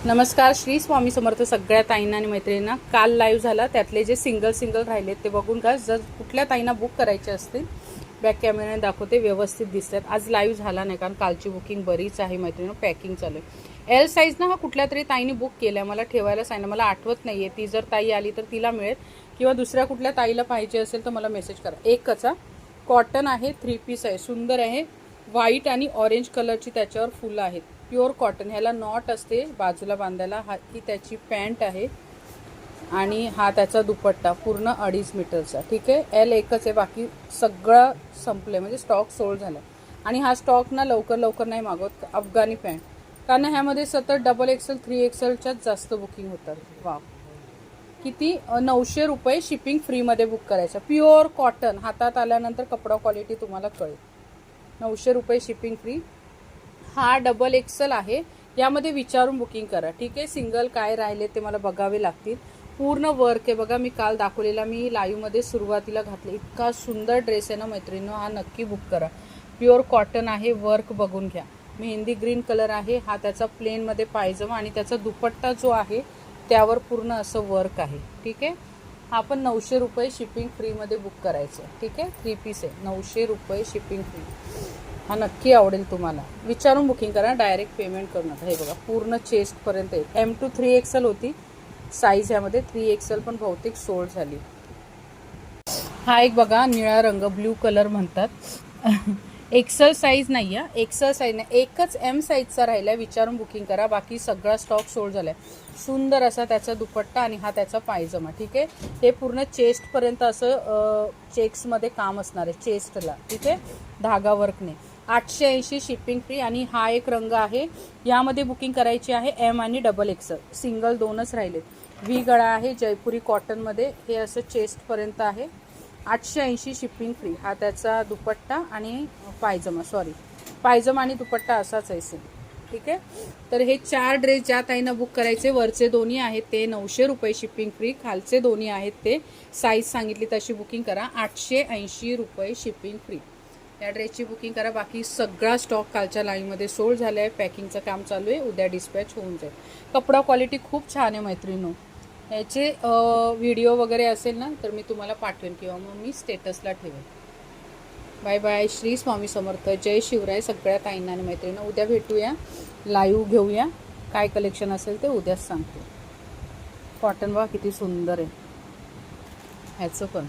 नमस्कार, श्री स्वामी समर्थ सगळ्या ताईंना आणि मैत्रिणींना. काल लाईव्ह झाला त्यातले जे सिंगल राहिले ते बघून का, जर कुठल्या ताईंना बुक करायचे असतील बॅक कॅमेऱ्याने दाखवते, व्यवस्थित दिसतात. आज लाईव्ह झाला नाही कारण कालची बुकिंग बरीच आहे मैत्रिणी, पॅकिंग चालू आहे. एल साईज ना हा कुठल्या तरी ताईने बुक केला, मला ठेवायला सांगितलं, मला आठवत नाहीये. ती जर ताई आली तर तिला मिळेल, किंवा दुसऱ्या कुठल्या ताईला पाहिजे असेल तर मला मेसेज करा. एकचा कॉटन आहे, 3 पीस आहे, सुंदर आहे. व्हाईट आणि ऑरेंज कलरची त्याच्यावर फुलं आहेत. प्युअर कॉटन, ह्याला नॉट असते बाजूला बांधायला. ही त्याची पॅन्ट आहे आणि हा त्याचा दुपट्टा पूर्ण 2.5 मीटरचा. ठीक आहे, एल एकच आहे, बाकी सगळं संपले, म्हणजे स्टॉक सोल्ड झाला. आणि हा स्टॉक ना लवकर नाही मागवत, अफगाणी पॅन्ट, कारण ह्यामध्ये सतत XXL 3XLच्याच जास्त बुकिंग होतात. वा, किती 900 रुपये शिपिंग फ्रीमध्ये बुक करायचं. प्युअर कॉटन, हातात आल्यानंतर कपडा क्वालिटी तुम्हाला कळेल. 900 रुपये शिपिंग फ्री. हा XXL आहे, यामध्ये विचारून बुकिंग करा. ठीक आहे, सिंगल काय राहिले ते मला बघावे लागतील. पूर्ण वर्क आहे बघा, मी काल दाखवलेला, मी लाईव्हमध्ये सुरुवातीला घातले. इतका सुंदर ड्रेस आहे ना मैत्रिणींनो, हा नक्की बुक करा. प्युअर कॉटन आहे, वर्क बघून घ्या. मेहंदी ग्रीन कलर आहे, हा त्याचा प्लेनमध्ये पायजमा आणि त्याचा दुपट्टा जो आहे त्यावर पूर्ण असं वर्क आहे. ठीक आहे, हा पण 900 रुपये शिपिंग फ्रीमध्ये बुक करायचं. ठीक आहे, 3 पीस आहे, 900 रुपये शिपिंग फ्री. हा नक्की आवडेल तुम्हाला, विचारून बुकिंग करा, डायरेक्ट पेमेंट करू नका. हे बघा पूर्ण चेस्टपर्यंत आहे. M to 3XL होती साईज, यामध्ये 3XL पण बहुतेक सोल्ड झाली. हा एक बघा, निळा रंग, ब्ल्यू कलर म्हणतात. एक्सेल साईज नाही आहे, एक्सेल साईज नाही, एकच M साईजचा राहिला आहे. विचारून बुकिंग करा, बाकी सगळा स्टॉक सोल्ड झाला आहे. सुंदर असा त्याचा दुपट्टा आणि हा त्याचा पायजमा. ठीक आहे, हे पूर्ण चेस्टपर्यंत असं चेक्समध्ये काम असणार आहे चेस्टला. ठीक आहे, धागा वर्कने. 880 शिपिंग फ्री. आणि हा एक रंग आहे, यामध्ये बुकिंग करायची आहे M आणि XXL. सिंगल 2च राहिलेत. व्ही गळा आहे, जयपुरी कॉटनमध्ये, हे असं चेस्टपर्यंत आहे. 880 शिपिंग फ्री. हा त्याचा दुपट्टा आणि पायजमा, पायजमा आणि दुपट्टा असाच आहे सेम. ठीक आहे, तर हे 4 ड्रेस ज्या ताईंना बुक करायचे, वरचे दोन्ही आहेत ते 900 रुपये शिपिंग फ्री, खालचे दोन्ही आहेत ते साईज सांगितली तशी बुकिंग करा, 880 रुपये शिपिंग फ्री. या ड्रेसची बुकिंग करा, बाकी सगळा स्टॉक कालच्या लाईनमध्ये सोल्ड झाला आहे. पॅकिंगचं काम चालू आहे, उद्या डिस्पॅच होऊन जाईल. कपडा क्वालिटी खूप छान आहे मैत्रिणींनो. याचे व्हिडिओ वगैरे असेल ना तर मी तुम्हाला पाठवेन, किंवा मग मी स्टेटसला ठेवेन. बाय बाय, श्री स्वामी समर्थ, जय शिवराय सगळ्या ताईंना आणि मैत्रिणींना. उद्या भेटूया, लाईव्ह घेऊया, काय कलेक्शन असेल ते उद्याच सांगते. कॉटन बघा किती सुंदर आहे ह्याचं पण.